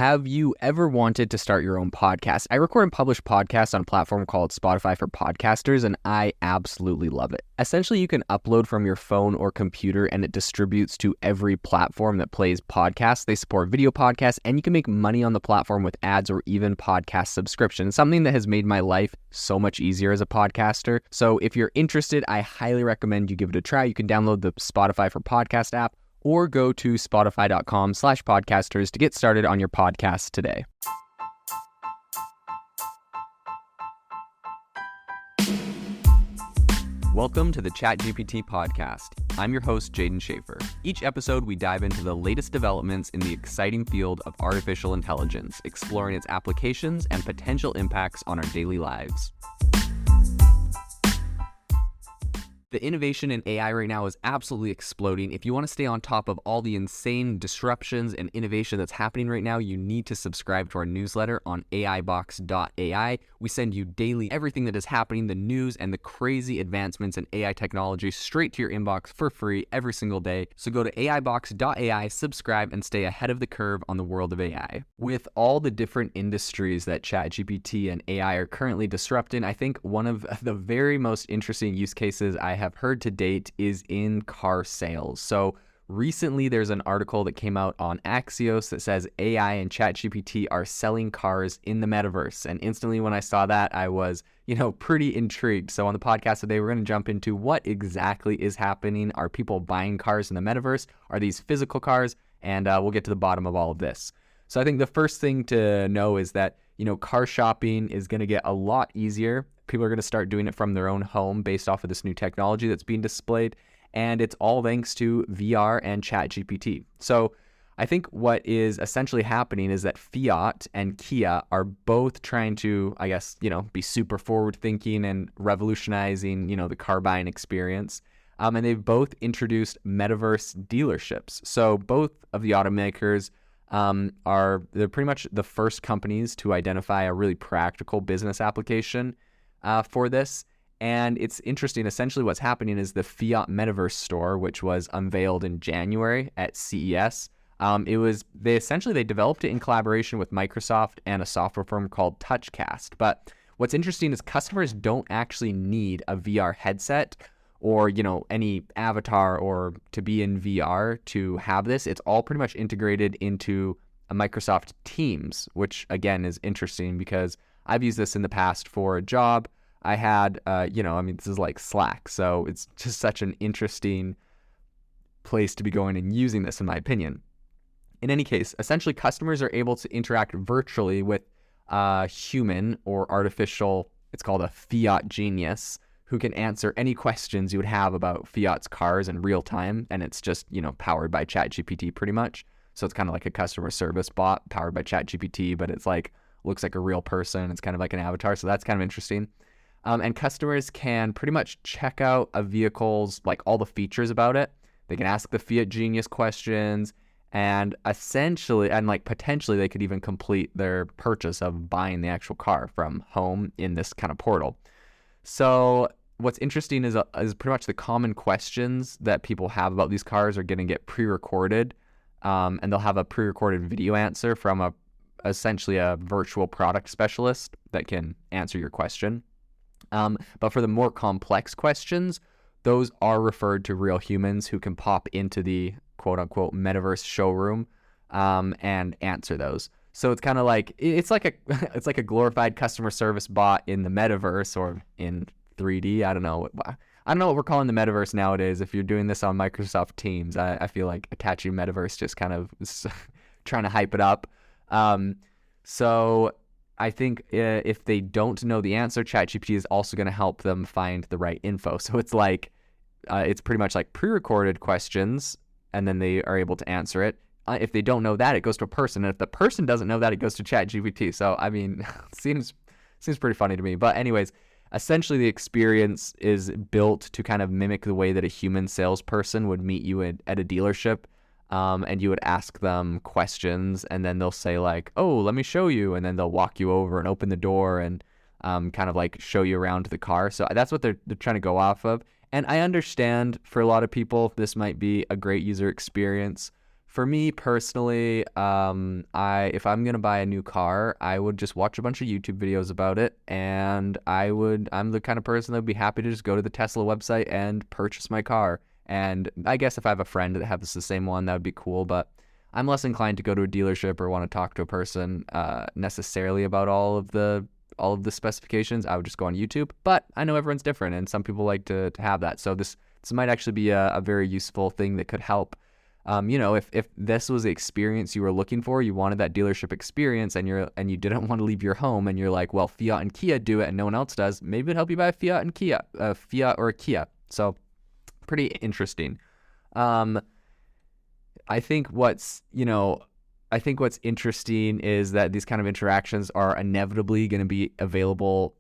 Have you ever wanted to start your own podcast? I record and publish podcasts on a platform called Spotify for Podcasters, and I absolutely love it. Essentially, you can upload from your phone or computer, and it distributes to every platform that plays podcasts. They support video podcasts, and you can make money on the platform with ads or even podcast subscriptions, something that has made my life so much easier as a podcaster. So if you're interested, I highly recommend you give it a try. You can download the Spotify for Podcast app, or go to spotify.com/podcasters to get started on your podcast today. Welcome to the ChatGPT podcast. I'm your host, Jaden Schaefer. Each episode, we dive into the latest developments in the exciting field of artificial intelligence, exploring its applications and potential impacts on our daily lives. The innovation in AI right now is absolutely exploding. If you want to stay on top of all the insane disruptions and innovation that's happening right now, you need to subscribe to our newsletter on AIBox.ai. We send you daily everything that is happening, the news and the crazy advancements in AI technology straight to your inbox for free every single day. So go to AIBox.ai, subscribe, and stay ahead of the curve on the world of AI. With all the different industries that ChatGPT and AI are currently disrupting, I think one of the very most interesting use cases I have heard to date is in car sales. So recently there's an article that came out on Axios that says AI and ChatGPT are selling cars in the metaverse. And instantly when I saw that, I was, pretty intrigued. So on the podcast today, we're going to jump into what exactly is happening. Are people buying cars in the metaverse? Are these physical cars? And we'll get to the bottom of all of this. So I think the first thing to know is that, car shopping is going to get a lot easier. People are going to start doing it from their own home based off of this new technology that's being displayed. And it's all thanks to VR and ChatGPT. So I think what is essentially happening is that Fiat and Kia are both trying to, be super forward thinking and revolutionizing, the car buying experience. And they've both introduced metaverse dealerships. So both of the automakers they're pretty much the first companies to identify a really practical business application for this. And it's interesting. Essentially what's happening is the Fiat Metaverse store, which was unveiled in January at CES. They developed it in collaboration with Microsoft and a software firm called TouchCast. But what's interesting is customers don't actually need a VR headset or, any avatar or to be in VR to have this. It's all pretty much integrated into a Microsoft Teams, which again is interesting because I've used this in the past for a job. I had, this is like Slack. So it's just such an interesting place to be going and using this, in my opinion. In any case, essentially customers are able to interact virtually with a human or artificial, it's called a Fiat genius, who can answer any questions you would have about Fiat's cars in real time. And it's just, powered by ChatGPT pretty much. So it's kind of like a customer service bot powered by ChatGPT, but it's looks like a real person. It's kind of like an avatar. So that's kind of interesting. And customers can pretty much check out a vehicle's, all the features about it. They can ask the Fiat Genius questions and essentially, and potentially they could even complete their purchase of buying the actual car from home in this kind of portal. So what's interesting is pretty much the common questions that people have about these cars are going to get pre-recorded. And they'll have a pre-recorded video answer from essentially a virtual product specialist that can answer your question. But for the more complex questions, those are referred to real humans who can pop into the quote-unquote metaverse showroom and answer those. So it's kind of it's like a glorified customer service bot in the metaverse or in 3D. I don't know what we're calling the metaverse nowadays. If you're doing this on Microsoft Teams, I feel like attaching metaverse just kind of is trying to hype it up. So I think if they don't know the answer, ChatGPT is also going to help them find the right info. So it's it's pretty much like pre-recorded questions, and then they are able to answer it. If they don't know that, it goes to a person. And if the person doesn't know that, it goes to ChatGPT. So, seems pretty funny to me. But anyways, essentially the experience is built to kind of mimic the way that a human salesperson would meet you at a dealership. And you would ask them questions, and then they'll say oh, let me show you. And then they'll walk you over and open the door and kind of show you around the car. So that's what they're trying to go off of. And I understand for a lot of people, this might be a great user experience For me personally, if I'm gonna buy a new car, I would just watch a bunch of YouTube videos about it, and I'm the kind of person that would be happy to just go to the Tesla website and purchase my car. And I guess if I have a friend that has the same one, that would be cool, but I'm less inclined to go to a dealership or want to talk to a person necessarily about all of the specifications. I would just go on YouTube, but I know everyone's different, and some people like to have that. So this might actually be a very useful thing that could help. If this was the experience you were looking for, you wanted that dealership experience, and you didn't want to leave your home, and you're like, well, Fiat and Kia do it and no one else does, maybe it'd help you buy a Fiat or a Kia. So pretty interesting. I think what's interesting is that these kind of interactions are inevitably going to be available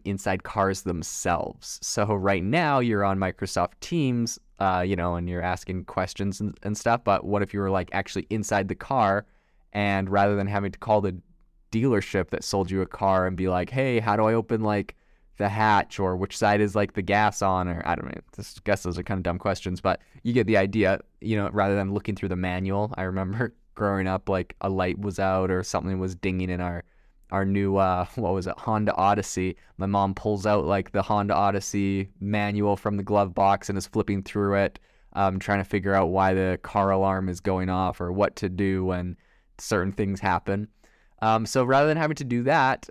inside cars themselves. So right now you're on Microsoft Teams, and you're asking questions and stuff. But what if you were like actually inside the car, and rather than having to call the dealership that sold you a car and be like, hey, how do I open like the hatch, or which side is like the gas on, or I don't know, I guess those are kind of dumb questions, but you get the idea, rather than looking through the manual. I remember growing up, like a light was out or something was dinging in our new, Honda Odyssey. My mom pulls out like the Honda Odyssey manual from the glove box and is flipping through it, trying to figure out why the car alarm is going off or what to do when certain things happen. So rather than having to do that,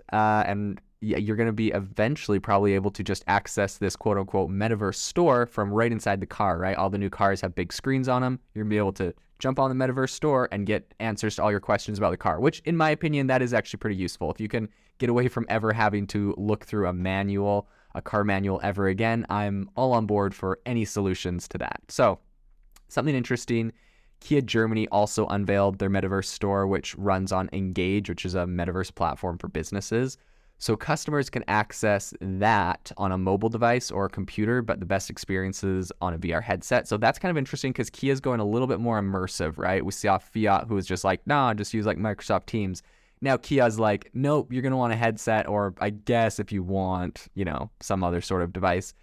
you're going to be eventually probably able to just access this quote unquote metaverse store from right inside the car, right? All the new cars have big screens on them. You're going to be able to jump on the metaverse store and get answers to all your questions about the car, which in my opinion, that is actually pretty useful. If you can get away from ever having to look through a car manual ever again, I'm all on board for any solutions to that. So something interesting. Kia Germany also unveiled their metaverse store, which runs on Engage, which is a metaverse platform for businesses. So customers can access that on a mobile device or a computer, but the best experiences on a VR headset. So that's kind of interesting because Kia's going a little bit more immersive, right? We saw Fiat, who was just like, nah, just use like Microsoft Teams. Now Kia's like, nope, you're going to want a headset, or I guess if you want, some other sort of device.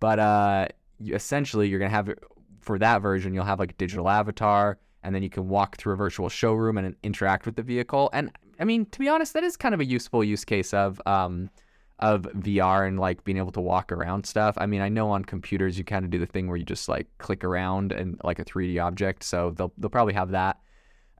But essentially you're going to have, for that version, you'll have like a digital avatar, and then you can walk through a virtual showroom and interact with the vehicle. And I mean, to be honest, that is kind of a useful use case of VR and like being able to walk around stuff. I mean, I know on computers you kind of do the thing where you just like click around and like a 3D object. So they'll probably have that.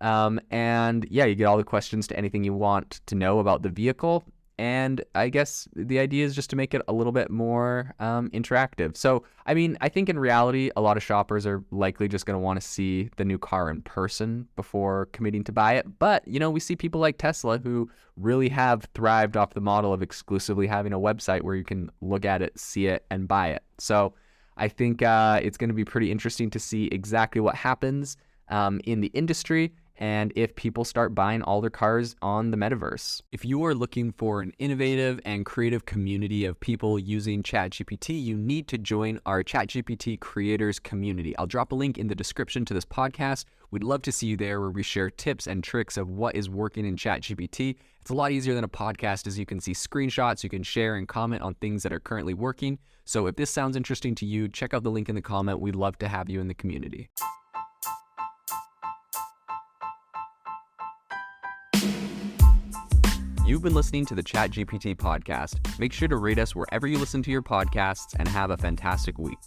And yeah, you get all the questions to anything you want to know about the vehicle. And I guess the idea is just to make it a little bit more interactive. So, I mean, I think in reality, a lot of shoppers are likely just going to want to see the new car in person before committing to buy it. But, we see people like Tesla who really have thrived off the model of exclusively having a website where you can look at it, see it, and buy it. So I think it's going to be pretty interesting to see exactly what happens in the industry, and if people start buying all their cars on the metaverse. If you are looking for an innovative and creative community of people using ChatGPT, you need to join our ChatGPT creators community. I'll drop a link in the description to this podcast. We'd love to see you there, where we share tips and tricks of what is working in ChatGPT. It's a lot easier than a podcast, as you can see screenshots, you can share and comment on things that are currently working. So if this sounds interesting to you, check out the link in the comment. We'd love to have you in the community. You've been listening to the ChatGPT podcast. Make sure to rate us wherever you listen to your podcasts, and have a fantastic week.